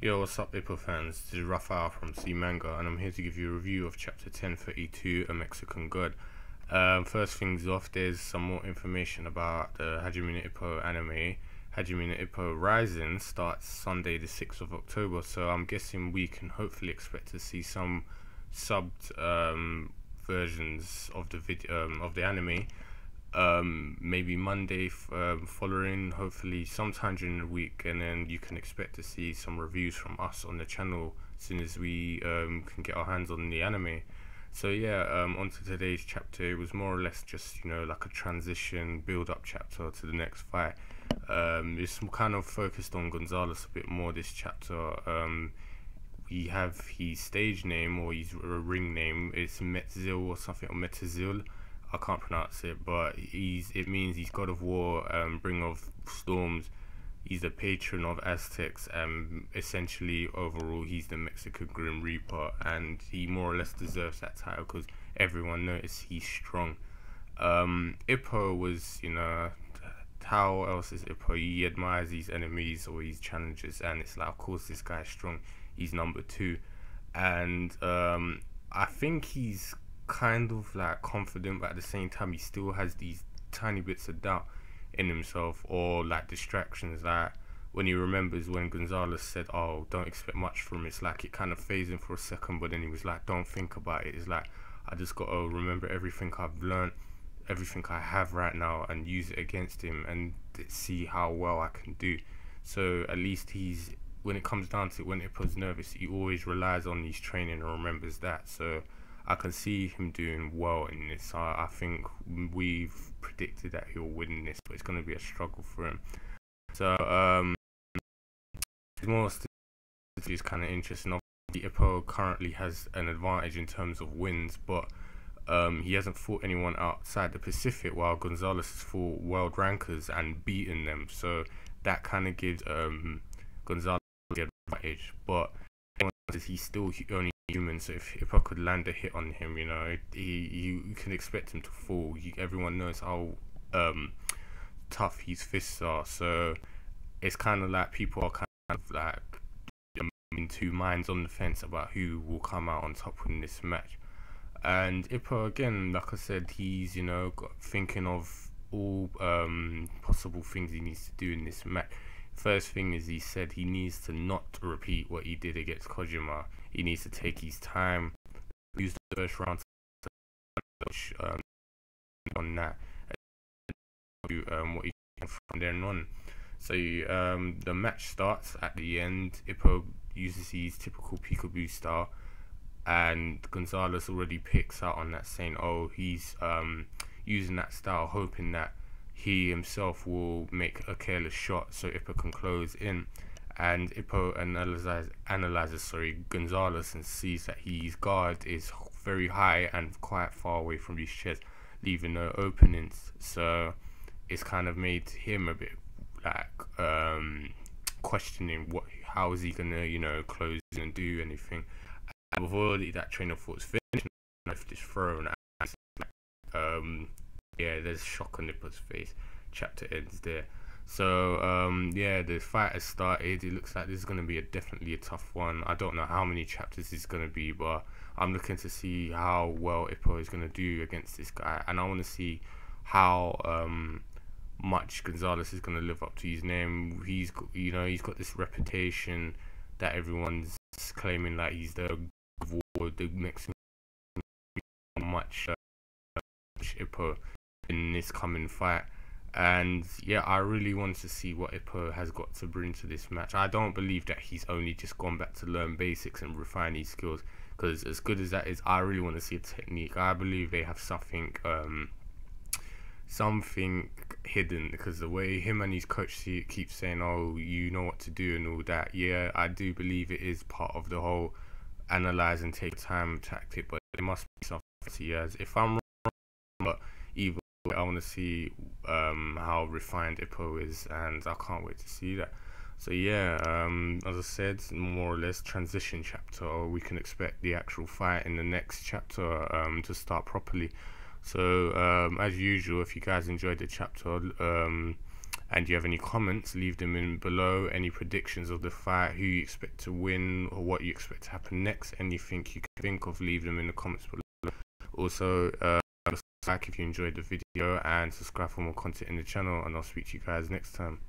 Yo, what's up, Ippo fans? This is Rafael from C Manga, and I'm here to give you a review of Chapter 1032, A Mexican God. First things off, there's some more information about the Hajime no Ippo anime. Hajime no Ippo Rising starts Sunday the 6th of October, so I'm guessing we can hopefully expect to see some subbed versions of the video of the anime. Maybe Monday following, hopefully sometime during the week, and then you can expect to see some reviews from us on the channel as soon as we can get our hands on the anime. So yeah, on to today's chapter. It was more or less just, like a transition build up chapter to the next fight. It's kind of focused on Gonzalez a bit more this chapter. We have his stage name, or his ring name. It's METZTLI or something, or METZTLI. I can't pronounce it, but it means he's god of war, bringer of storms. He's the patron of Aztecs, and essentially overall he's the Mexican Grim Reaper, and he more or less deserves that title because everyone noticed he's strong. Ippo was, how else is Ippo? He admires his enemies or his challenges, and it's like, of course this guy's strong. He's number 2, and I think he's kind of like confident, but at the same time he still has these tiny bits of doubt in himself, or like distractions. Like when he remembers when Gonzalez said, "Oh, don't expect much from him," it's like it kind of phased him for a second, but then he was like, "Don't think about it." It's like, I just got to remember everything I've learned, everything I have right now, and use it against him and see how well I can do. So at least when it comes down to it, when Ippo's nervous, he always relies on his training and remembers that. So I can see him doing well in this. I think we've predicted that he'll win this, but it's going to be a struggle for him. So more is kind of interesting. Obviously, Ippo currently has an advantage in terms of wins, but he hasn't fought anyone outside the Pacific, while Gonzalez has fought world rankers and beaten them. So that kind of gives Gonzalez the advantage, but he's still only human, so if Ippo could land a hit on him, you can expect him to fall. Everyone knows how tough his fists are, so it's kind of like people are kind of like in two minds on the fence about who will come out on top in this match. And Ippo, again, like I said, he's thinking of all possible things he needs to do in this match. First thing is, he said he needs to not repeat what he did against Kojima. He needs to take his time, use the first round to on that, what he can from then on. So the match starts at the end. Ippo uses his typical peekaboo style, and Gonzalez already picks out on that, saying, oh, he's using that style, hoping that he himself will make a careless shot so Ippo can close in. And Ippo analyzes Gonzalez and sees that his guard is very high and quite far away from his chest, leaving no openings. So it's kind of made him a bit like questioning how is he gonna close and do anything. And before that train of thought's finished, left is thrown. Yeah, there's shock on Ippo's face. Chapter ends there. So yeah, the fight has started. It looks like this is going to be definitely a tough one. I don't know how many chapters it's going to be, but I'm looking to see how well Ippo is going to do against this guy, and I want to see how much Gonzalez is going to live up to his name. He's got this reputation that everyone's claiming like he's the Mexican. Much Ippo in this coming fight, and yeah, I really want to see what Ippo has got to bring to this match. I don't believe that he's only just gone back to learn basics and refine his skills, because as good as that is, I really want to see a technique. I believe they have something hidden, because the way him and his coach keep saying, oh, you know what to do and all that. Yeah, I do believe it is part of the whole analyze and take time tactic, but there must be something he has. If I'm wrong, but either way, I want to see how refined Ippo is, and I can't wait to see that. So yeah, as I said, more or less transition chapter, or we can expect the actual fight in the next chapter to start properly. So as usual, if you guys enjoyed the chapter, And you have any comments, leave them in below. Any predictions of the fight, who you expect to win, or what you expect to happen next, anything you can think of, leave them in the comments below. Also, like if you enjoyed the video, and subscribe for more content in the channel, and I'll speak to you guys next time.